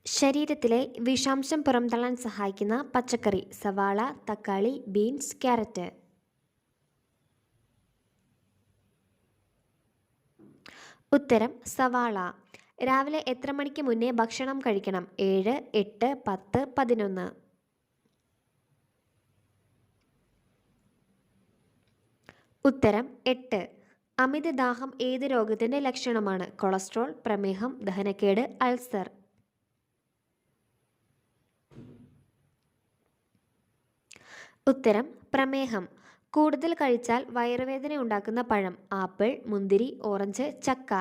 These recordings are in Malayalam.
ശരീരത്തിലെ വിഷാംശം പുറംതള്ളാൻ സഹായിക്കുന്ന പച്ചക്കറി: സവാള, തക്കാളി, ബീൻസ്, ക്യാരറ്റ്. ഉത്തരം സവാള. രാവിലെ എത്ര മണിക്ക് മുന്നേ ഭക്ഷണം കഴിക്കണം? 7, 8, 10, 11. ഉത്തരം 8. അമിതദാഹം ഏത് രോഗത്തിൻ്റെ ലക്ഷണമാണ്? കൊളസ്ട്രോൾ, പ്രമേഹം, ദഹനക്കേട്, അൾസർ. ഉത്തരം പ്രമേഹം. കൂടുതൽ കഴിച്ചാൽ വയറുവേദന ഉണ്ടാക്കുന്ന പഴം: ആപ്പിൾ, മുന്തിരി, ഓറഞ്ച്, ചക്ക.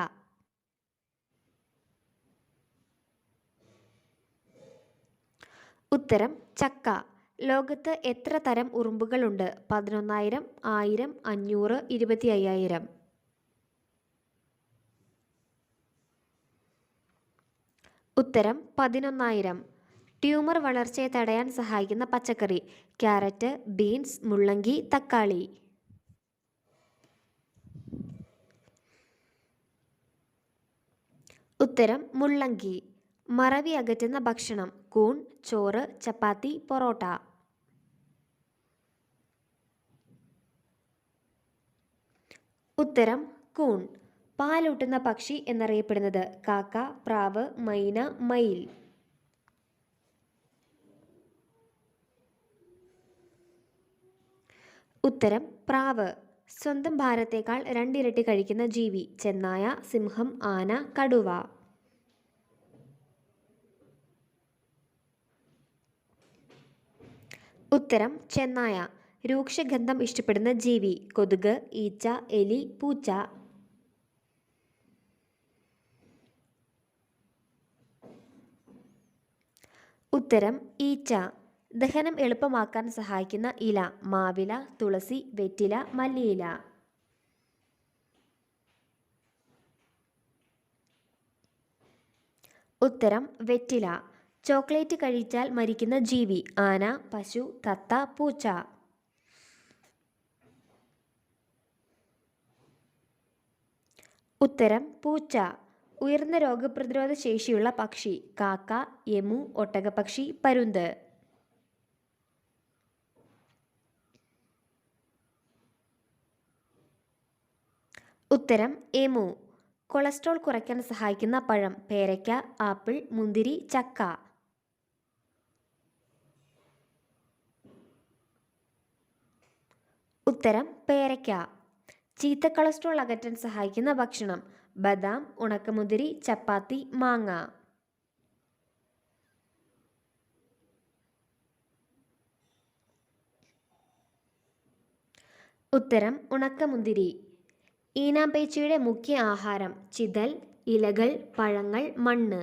ഉത്തരം ചക്ക. ലോകത്ത് എത്ര തരം ഉറുമ്പുകളുണ്ട്? 11,000, 1000, 500, 25,000. ഉത്തരം 11,000. ട്യൂമർ വളർച്ചയെ തടയാൻ സഹായിക്കുന്ന പച്ചക്കറി: ക്യാരറ്റ്, ബീൻസ്, മുള്ളങ്കി, തക്കാളി. ഉത്തരം മുള്ളങ്കി. മറവി അകറ്റുന്ന ഭക്ഷണം: കൂൺ, ചോറ്, ചപ്പാത്തി, പൊറോട്ട. ഉത്തരം കൂൺ. പാലൂട്ടുന്ന പക്ഷി എന്നറിയപ്പെടുന്നത്: കാക്ക, പ്രാവ്, മൈന, മയിൽ. ഉത്തരം പ്രാവ്. സ്വന്തം ഭാരത്തേക്കാൾ 2 ഇരട്ടി കഴിക്കുന്ന ജീവി: ചെന്നായ, സിംഹം, ആന, കടുവ. ഉത്തരം ചെന്നായ. രൂക്ഷഗന്ധം ഇഷ്ടപ്പെടുന്ന ജീവി: കൊതുക്, ഈച്ച, എലി, പൂച്ച. ഉത്തരം ഈച്ച. ദഹനം എളുപ്പമാക്കാൻ സഹായിക്കുന്ന ഇല: മാവില, തുളസി, വെറ്റില, മല്ലിയില. ഉത്തരം വെറ്റില. ചോക്ലേറ്റ് കഴിച്ചാൽ മരിക്കുന്ന ജീവി: ആന, പശു, തത്ത, പൂച്ച. ഉത്തരം പൂച്ച. ഉയർന്ന രോഗപ്രതിരോധ ശേഷിയുള്ള പക്ഷി: കാക്ക, എമു, ഒട്ടകപ്പക്ഷി, പരുന്ത്. ഉത്തരം എമു. കൊളസ്ട്രോൾ കുറയ്ക്കാൻ സഹായിക്കുന്ന പഴം: പേരയ്ക്ക, ആപ്പിൾ, മുന്തിരി, ചക്ക. ഉത്തരം പേരയ്ക്ക. ചീത്ത കൊളസ്ട്രോൾ അകറ്റാൻ സഹായിക്കുന്ന ഭക്ഷണം: ബദാം, ഉണക്കമുന്തിരി, ചപ്പാത്തി, മാങ്ങ. ഉത്തരം ഉണക്കമുന്തിരി. ഈനാമ്പേച്ചിയുടെ മുഖ്യ ആഹാരം: ചിതൽ, ഇലകൾ, പഴങ്ങൾ, മണ്ണ്.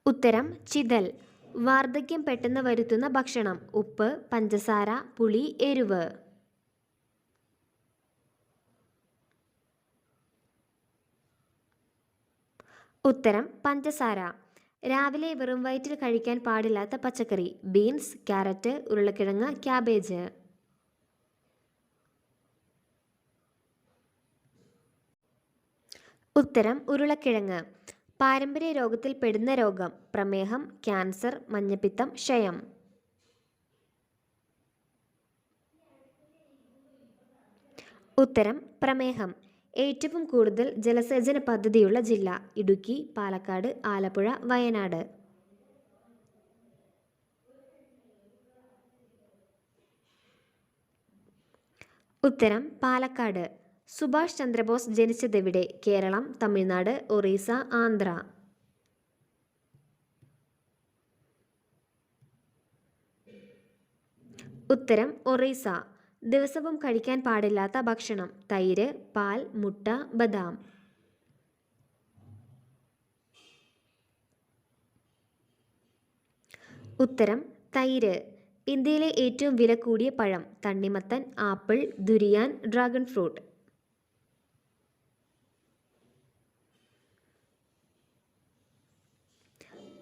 ഉത്തരം ചിതൽ. വാർദ്ധക്യം പെട്ടെന്ന് വരുത്തുന്ന ഭക്ഷണം: ഉപ്പ്, പഞ്ചസാര, പുളി, എരിവ്. ഉത്തരം പഞ്ചസാര. രാവിലെ വെറും വയറ്റിൽ കഴിക്കാൻ പാടില്ലാത്ത പച്ചക്കറി: ബീൻസ്, ക്യാരറ്റ്, ഉരുളക്കിഴങ്ങ്, ക്യാബേജ്. ഉത്തരം ഉരുളക്കിഴങ്ങ്. പാരമ്പര്യ രോഗത്തിൽ പെടുന്ന രോഗം: പ്രമേഹം, ക്യാൻസർ, മഞ്ഞപ്പിത്തം, ക്ഷയം. ഉത്തരം പ്രമേഹം. ഏറ്റവും കൂടുതൽ ജലസേചന പദ്ധതിയുള്ള ജില്ല: ഇടുക്കി, പാലക്കാട്, ആലപ്പുഴ, വയനാട്. ഉത്തരം പാലക്കാട്. സുഭാഷ് ചന്ദ്രബോസ് ജനിച്ചതെവിടെ? കേരളം, തമിഴ്നാട്, ഒറീസ, ആന്ധ്ര. ഉത്തരം ഒറീസ. ദിവസവും കഴിക്കാൻ പാടില്ലാത്ത ഭക്ഷണം: തൈര്, പാൽ, മുട്ട, ബദാം. ഉത്തരം തൈര്. ഇന്ത്യയിലെ ഏറ്റവും വില കൂടിയ പഴം: തണ്ണിമത്തൻ, ആപ്പിൾ, ദുരിയാൻ, ഡ്രാഗൺ ഫ്രൂട്ട്.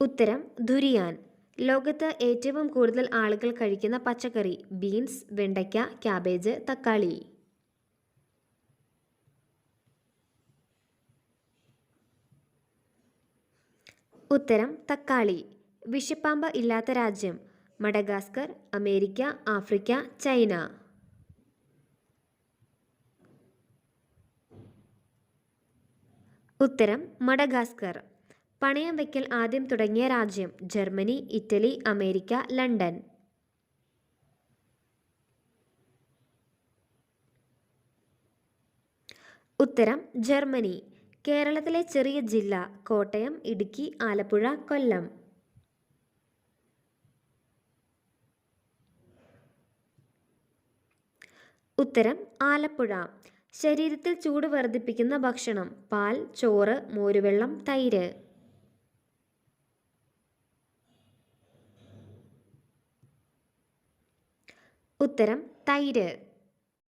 ഉത്തരം ദുരിയാൻ. ലോകത്ത് ഏറ്റവും കൂടുതൽ ആളുകൾ കഴിക്കുന്ന പച്ചക്കറി: ബീൻസ്, വെണ്ടയ്ക്ക, ക്യാബേജ്, തക്കാളി. ഉത്തരം തക്കാളി. വിഷപ്പാമ്പ് ഇല്ലാത്ത രാജ്യം? Madagascar, America, Africa, China. ഉത്തരം മഡഗാസ്കർ. പണയം വയ്ക്കൽ ആദ്യം തുടങ്ങിയ രാജ്യം? Germany, Italy, America, London. ഉത്തരം ജർമ്മനി. കേരളത്തിലെ ചെറിയ ജില്ല? കോട്ടയം, ഇടുക്കി, ആലപ്പുഴ, കൊല്ലം. ഉത്തരം ആലപ്പുഴ. ശരീരത്തിൽ ചൂട് വർദ്ധിപ്പിക്കുന്ന ഭക്ഷണം? പാൽ, ചോറ്, മോരുവെള്ളം, തൈര്. ഉത്തരം തൈര്.